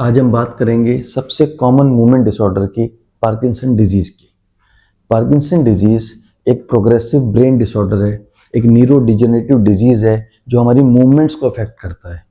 आज हम बात करेंगे सबसे कॉमन मूवमेंट डिसऑर्डर की, पार्किंसन डिजीज़ की। पार्किंसन डिजीज़ एक प्रोग्रेसिव ब्रेन डिसऑर्डर है, एक न्यूरो डिजेनरेटिव डिजीज़ है जो हमारी मूवमेंट्स को अफेक्ट करता है।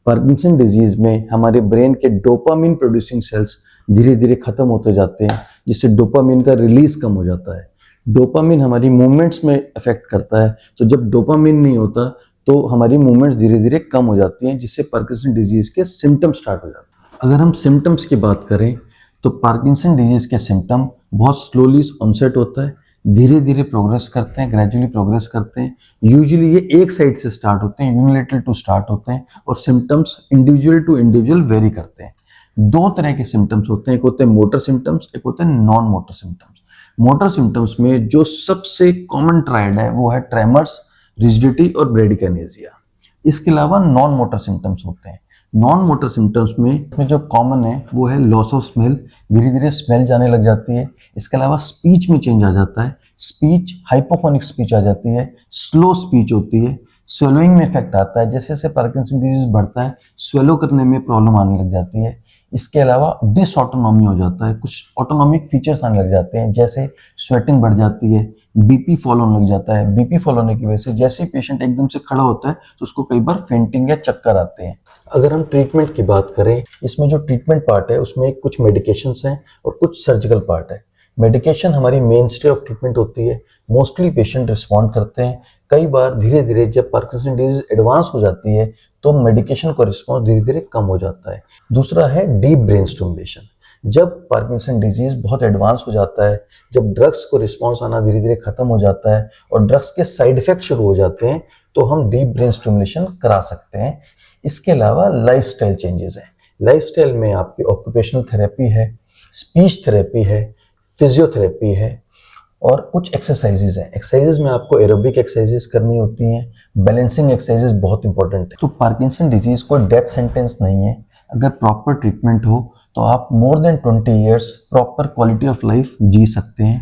पार्किंसन डिजीज़ में हमारे ब्रेन के डोपामिन प्रोड्यूसिंग सेल्स धीरे धीरे ख़त्म होते जाते हैं, जिससे डोपामिन का रिलीज़ कम हो जाता है। डोपामिन हमारी मूवमेंट्स में अफेक्ट करता है, तो जब डोपामिन नहीं होता तो हमारी मूवमेंट्स धीरे धीरे कम हो जाती हैं, जिससे पार्किंसन डिजीज़ के सिम्टम्स स्टार्ट हो जाते हैं। अगर हम सिम्टम्स की बात करें तो पार्किंसन डिजीज़ के सिम्टम बहुत स्लोली ऑनसेट होता है, धीरे धीरे प्रोग्रेस करते हैं, ग्रेजुअली प्रोग्रेस करते हैं। यूजुअली ये एक साइड से स्टार्ट होते हैं, यूनिलेटरल टू स्टार्ट होते हैं, और symptoms individual to individual vary करते हैं। दो तरह के सिम्टम्स होते हैं, एक होते हैं मोटर सिम्टम्स, एक होते हैं non motor symptoms. Motor symptoms में जो सबसे कॉमन ट्रायड है वो है ट्रेमर्स, रिजिडिटी और ब्रेडिकाइनेसिया। इसके अलावा नॉन मोटर सिम्टम्स होते हैं। नॉन मोटर सिम्टम्स में जो कॉमन है वो है लॉस ऑफ स्मेल, धीरे धीरे स्मेल जाने लग जाती है। इसके अलावा स्पीच में चेंज आ जाता है, स्पीच हाइपोफोनिक स्पीच आ जाती है, स्लो स्पीच होती है, स्वेलोइंग में इफेक्ट आता है। जैसे जैसे पार्किंसन डिजीज बढ़ता है, स्वेलो करने में प्रॉब्लम आने लग जाती है। इसके अलावा डिसऑटोनॉमी हो जाता है, कुछ ऑटोनॉमिक फीचर्स आने लग जाते हैं, जैसे स्वेटिंग बढ़ जाती है, बीपी फॉल होने लग जाता है। बीपी फॉल होने की वजह से जैसे पेशेंट एकदम से खड़ा होता है तो उसको कई बार फेंटिंग या चक्कर आते हैं। अगर हम ट्रीटमेंट की बात करें, इसमें जो ट्रीटमेंट पार्ट है उसमें कुछ मेडिकेशंस हैं और कुछ सर्जिकल पार्ट है। मेडिकेशन हमारी मेन स्टे ऑफ ट्रीटमेंट होती है, मोस्टली पेशेंट रिस्पॉन्ड करते हैं। कई बार धीरे धीरे जब पार्किंसन डिजीज एडवांस हो जाती है तो मेडिकेशन का रिस्पॉन्स धीरे धीरे कम हो जाता है। दूसरा है डीप ब्रेन स्टिमुलेशन। जब पार्किंसन डिजीज बहुत एडवांस हो जाता है, जब ड्रग्स को रिस्पॉन्स आना धीरे धीरे खत्म हो जाता है और ड्रग्स के साइड इफेक्ट शुरू हो जाते हैं, तो हम डीप ब्रेन स्टिमुलेशन करा सकते हैं। इसके अलावा लाइफस्टाइल चेंजेस हैं। लाइफस्टाइल में आपकी ऑक्यूपेशनल थेरेपी है, स्पीच थेरेपी है, फिजियोथेरेपी है और कुछ एक्सरसाइजेज हैं। एक्सरसाइजेज में आपको एरोबिक एक्सरसाइजेज करनी होती हैं, बैलेंसिंग एक्सरसाइजेज बहुत इंपॉर्टेंट है। तो पार्किंसन डिजीज कोई डेथ सेंटेंस नहीं है। अगर प्रॉपर ट्रीटमेंट हो तो आप more than 20 years proper quality of life जी सकते हैं।